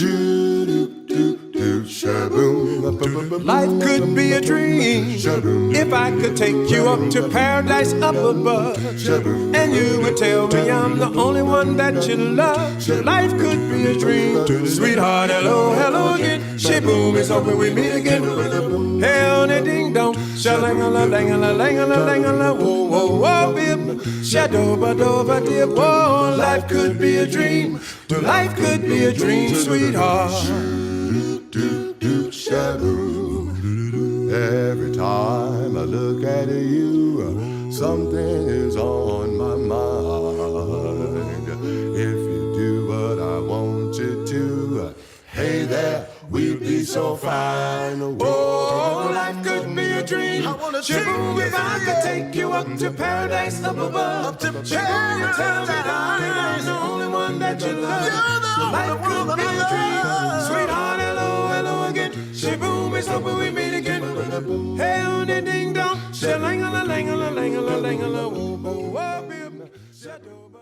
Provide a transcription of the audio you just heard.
Life could be a dream if I could take you up to paradise up above, and you would tell me I'm the only one that you love. Life could be a dream, sweetheart. Hello, hello again. Shaboom, it's hoping we meet again. Hell, ding dong, shalangala, langala, langala, langala, whoa, whoa, whoa, bib, shadoba, doba, dib. Whoa, life could be a dream. Life could be a dream, sweetheart. Every time I look at you, something is on my mind. If you do what I want you to, hey there, we'd be so fine. Oh, life could be a dream. I wanna dream if I could take you up to paradise up above. Up to paradise. You tell me, darling, I'm the only one that you love. Life could be a dream, sweetheart. Hello, hello again. Shaboom, it's hoping we meet again. Hey, on the ding dong, shalangala, langala, langala, langala, whoa, whoa, whoa, bib, shadow.